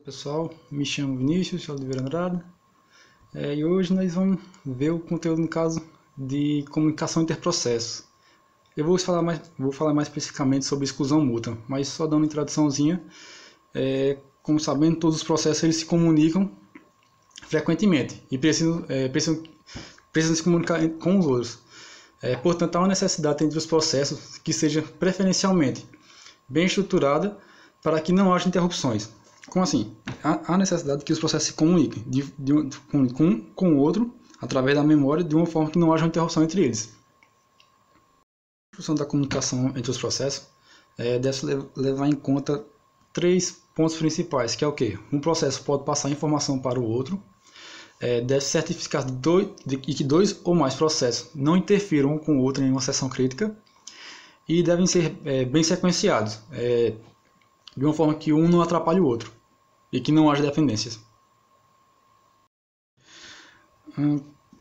Pessoal, me chamo Vinícius Oliveira Andrade e hoje nós vamos ver o conteúdo no caso de comunicação interprocessos. Eu vou falar mais especificamente sobre exclusão mútua, mas só dando uma introduçãozinha. Como sabendo, todos os processos eles se comunicam frequentemente e precisam se comunicar com os outros. Portanto, há uma necessidade entre os processos que seja preferencialmente bem estruturada para que não haja interrupções. Como assim? Há necessidade que os processos se comuniquem um com o outro através da memória de uma forma que não haja uma interrupção entre eles. A função da comunicação entre os processos deve levar em conta três pontos principais, que é o quê? Um processo pode passar informação para o outro, deve certificar que dois ou mais processos não interfiram um com o outro em uma seção crítica e devem ser bem sequenciados, de uma forma que um não atrapalhe o outro e que não haja dependências.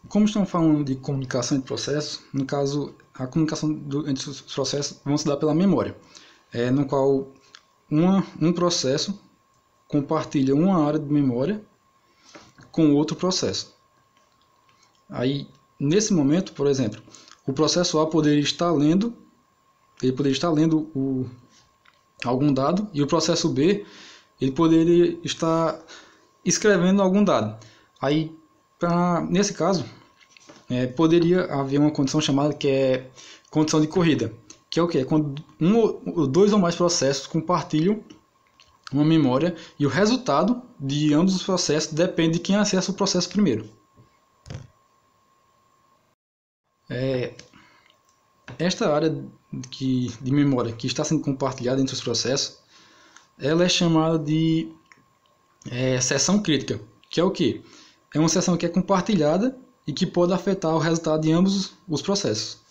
Como estamos falando de comunicação entre processos, no caso, a comunicação entre os processos vão se dar pela memória, no qual um processo compartilha uma área de memória com outro processo. Aí, nesse momento, por exemplo, o processo A poderia estar lendo algum dado e o processo B ele poderia estar escrevendo algum dado. Aí, nesse caso, poderia haver uma condição chamada que é condição de corrida, que é o quê? Quando dois ou mais processos compartilham uma memória e o resultado de ambos os processos depende de quem acessa o processo primeiro. Esta área de memória que está sendo compartilhada entre os processos, ela é chamada de seção crítica, que é o quê? É uma seção que é compartilhada e que pode afetar o resultado de ambos os processos.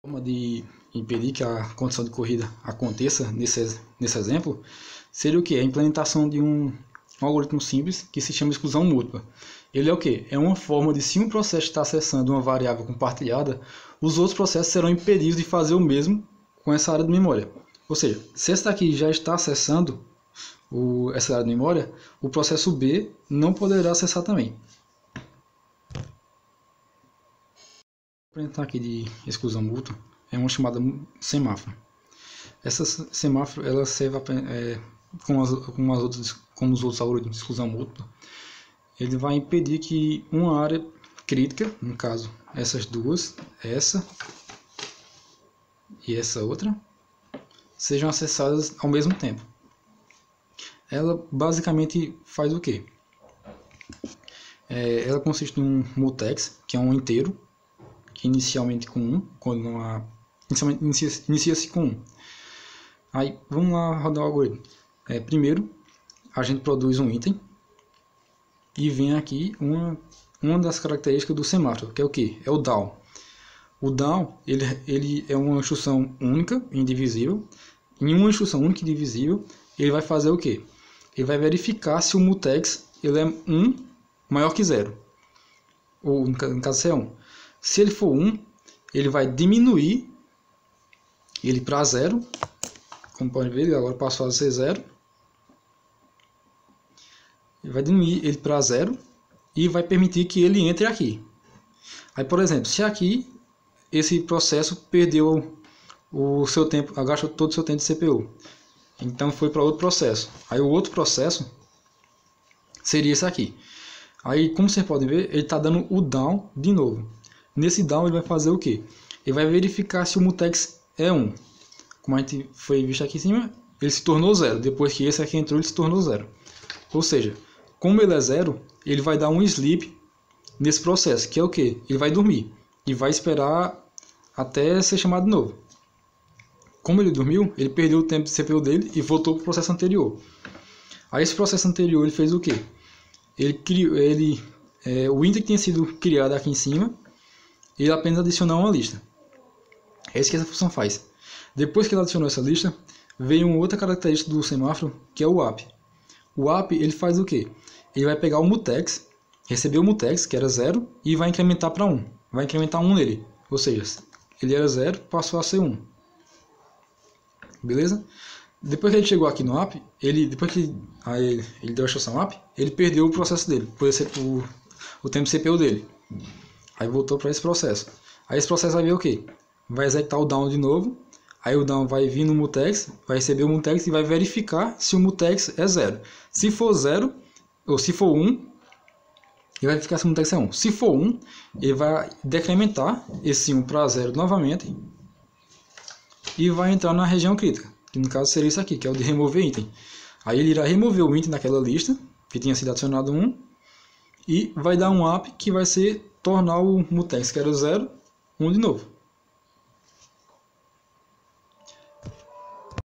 A forma de impedir que a condição de corrida aconteça nesse exemplo seria o quê? A implementação de um algoritmo simples que se chama exclusão mútua. Ele é o quê? É uma forma de, se um processo está acessando uma variável compartilhada, os outros processos serão impedidos de fazer o mesmo com essa área de memória. Ou seja, se esse daqui já está acessando essa área de memória, o processo B não poderá acessar também. Vou apresentar aqui de exclusão mútua, é uma chamada semáforo. Essa semáforo ela serve como os outros algoritmos de exclusão mútua. Ele vai impedir que uma área crítica, no caso essas duas, essa e essa outra, sejam acessadas ao mesmo tempo. Ela basicamente faz o quê? Ela consiste em um mutex, que é um inteiro, que inicialmente com 1, quando não há... Inicia-se com 1. Aí, vamos lá rodar o algoritmo. Primeiro, a gente produz um item, e vem aqui uma das características do semáforo, que é o quê? É o down. O down ele é uma instrução única e indivisível. Em uma instrução única e indivisível, ele vai fazer o quê? Ele vai verificar se o mutex ele é 1 maior que 0. Ou, no caso, se é 1. Se ele for 1, ele vai diminuir ele para 0. Como podem ver, ele agora passou a ser 0. Ele vai diminuir ele para 0 e vai permitir que ele entre aqui. Aí, por exemplo, se aqui esse processo perdeu o seu tempo, gastou todo o seu tempo de CPU, então foi para outro processo. Aí o outro processo seria esse aqui. Aí, como vocês podem ver, ele está dando o down de novo. Nesse down ele vai fazer o que? Ele vai verificar se o mutex é 1. Como a gente foi visto aqui em cima, ele se tornou 0. Depois que esse aqui entrou, ele se tornou 0. Ou seja, como ele é 0, ele vai dar um sleep nesse processo, que é o que? Ele vai dormir e vai esperar até ser chamado de novo. Como ele dormiu, ele perdeu o tempo de CPU dele e voltou para o processo anterior. Aí esse processo anterior ele fez o que? O item que tinha sido criado aqui em cima, ele apenas adicionou uma lista. É isso que essa função faz. Depois que ele adicionou essa lista, veio uma outra característica do semáforo, que é o wap. O wap ele faz o que? Ele vai pegar o mutex, receber o mutex, que era 0, e vai incrementar para 1. Vai incrementar 1 nele. Ou seja, ele era 0, passou a ser 1. Beleza? Depois que ele chegou aqui no app, depois que ele deu a instrução app, ele perdeu o processo dele, o tempo CPU dele. Aí voltou para esse processo. Aí esse processo vai ver o quê? Vai executar o down de novo. Aí o down vai vir no mutex, vai receber o mutex e vai verificar se o mutex é 0. Se for 0, ou se for 1, ele vai verificar se o mutex é 1. Se for 1, ele vai decrementar esse 1 para 0 novamente e vai entrar na região crítica, que no caso seria isso aqui, que é o de remover item. Aí ele irá remover o item daquela lista, que tinha sido adicionado 1, e vai dar um app que vai tornar o mutex que era 0, 1 de novo.